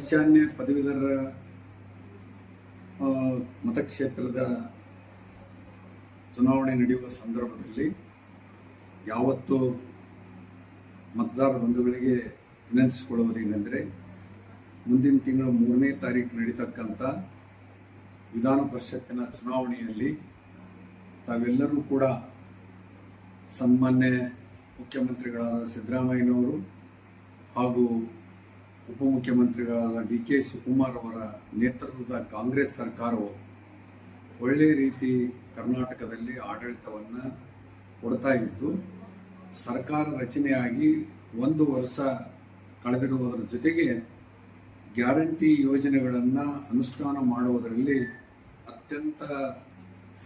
ಈಶಾನ್ಯ ಪದವೀಧರ ಮತಕ್ಷೇತ್ರದ ಚುನಾವಣೆ ನಡೆಯುವ ಸಂದರ್ಭದಲ್ಲಿ ಯಾವತ್ತು ಮತದಾರ ಬಂಧುಗಳಿಗೆ ವಿನಂತಿಸಿಕೊಳ್ಳುವುದೇನೆಂದರೆ, ಮುಂದಿನ ತಿಂಗಳು 3ನೇ ತಾರೀಕು ನಡೀತಕ್ಕಂಥ ವಿಧಾನ ಪರಿಷತ್ತಿನ ಚುನಾವಣೆಯಲ್ಲಿ ತಾವೆಲ್ಲರೂ ಕೂಡ ಸನ್ಮಾನ್ಯ ಮುಖ್ಯಮಂತ್ರಿಗಳಾದ ಸಿದ್ದರಾಮಯ್ಯನವರು ಹಾಗೂ ಉಪಮುಖ್ಯಮಂತ್ರಿಗಳಾದ ಡಿ ಕೆ ಶಿವಕುಮಾರ್ ಅವರ ನೇತೃತ್ವದ ಕಾಂಗ್ರೆಸ್ ಸರ್ಕಾರವು ಒಳ್ಳೆಯ ರೀತಿ ಕರ್ನಾಟಕದಲ್ಲಿ ಆಡಳಿತವನ್ನು ಕೊಡ್ತಾ ಇದ್ದು, ಸರ್ಕಾರ ರಚನೆಯಾಗಿ 1 ವರ್ಷ ಕಳೆದಿರುವುದರ ಜೊತೆಗೆ ಗ್ಯಾರಂಟಿ ಯೋಜನೆಗಳನ್ನು ಅನುಷ್ಠಾನ ಮಾಡುವುದರಲ್ಲಿ ಅತ್ಯಂತ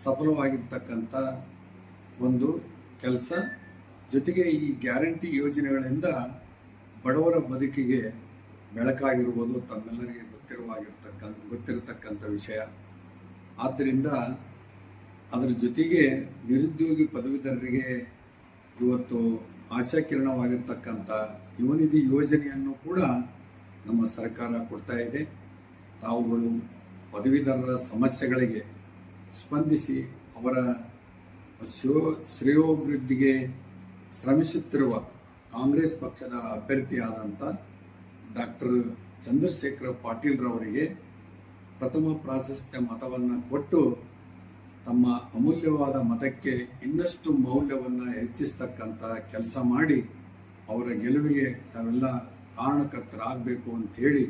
ಸಫಲವಾಗಿರ್ತಕ್ಕಂಥ ಒಂದು ಕೆಲಸ. ಜೊತೆಗೆ ಈ ಗ್ಯಾರಂಟಿ ಯೋಜನೆಗಳಿಂದ ಬಡವರ ಬದುಕಿಗೆ ಬೆಳಕಾಗಿರುವುದು ತಮ್ಮೆಲ್ಲರಿಗೆ ಗೊತ್ತಿರತಕ್ಕಂಥ ವಿಷಯ. ಆದ್ದರಿಂದ ಅದರ ಜೊತೆಗೆ ನಿರುದ್ಯೋಗಿ ಪದವೀಧರರಿಗೆ ಇವತ್ತು ಆಶಾಕಿರಣವಾಗಿರ್ತಕ್ಕಂಥ ಯುವನಿಧಿ ಯೋಜನೆಯನ್ನು ಕೂಡ ನಮ್ಮ ಸರ್ಕಾರ ಕೊಡ್ತಾ ಇದೆ. ತಾವುಗಳು ಪದವೀಧರರ ಸಮಸ್ಯೆಗಳಿಗೆ ಸ್ಪಂದಿಸಿ ಅವರ ಶ್ರೇಯೋಭಿವೃದ್ಧಿಗೆ ಶ್ರಮಿಸುತ್ತಿರುವ ಕಾಂಗ್ರೆಸ್ ಪಕ್ಷದ ಅಭ್ಯರ್ಥಿಯಾದಂಥ ಡಾಕ್ಟರ್ ಚಂದ್ರಶೇಖರ ಪಾಟೀಲ್ರವರಿಗೆ ಪ್ರಥಮ ಪ್ರಾಶಸ್ತ್ಯ ಮತವನ್ನು ಕೊಟ್ಟು ತಮ್ಮ ಅಮೂಲ್ಯವಾದ ಮತಕ್ಕೆ ಇನ್ನಷ್ಟು ಮೌಲ್ಯವನ್ನು ಹೆಚ್ಚಿಸ್ತಕ್ಕಂಥ ಕೆಲಸ ಮಾಡಿ ಅವರ ಗೆಲುವಿಗೆ ತಾವೆಲ್ಲ ಕಾರಣಕರ್ತರಾಗಬೇಕು ಅಂಥೇಳಿ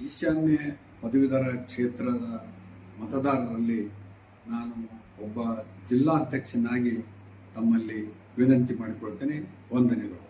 ಈಶಾನ್ಯ ಪದವೀಧರ ಕ್ಷೇತ್ರದ ಮತದಾರರಲ್ಲಿ ನಾನು ಒಬ್ಬ ಜಿಲ್ಲಾ ಅಧ್ಯಕ್ಷನಾಗಿ ತಮ್ಮಲ್ಲಿ ವಿನಂತಿ ಮಾಡಿಕೊಳ್ತೇನೆ. ವಂದನೆಗಳು.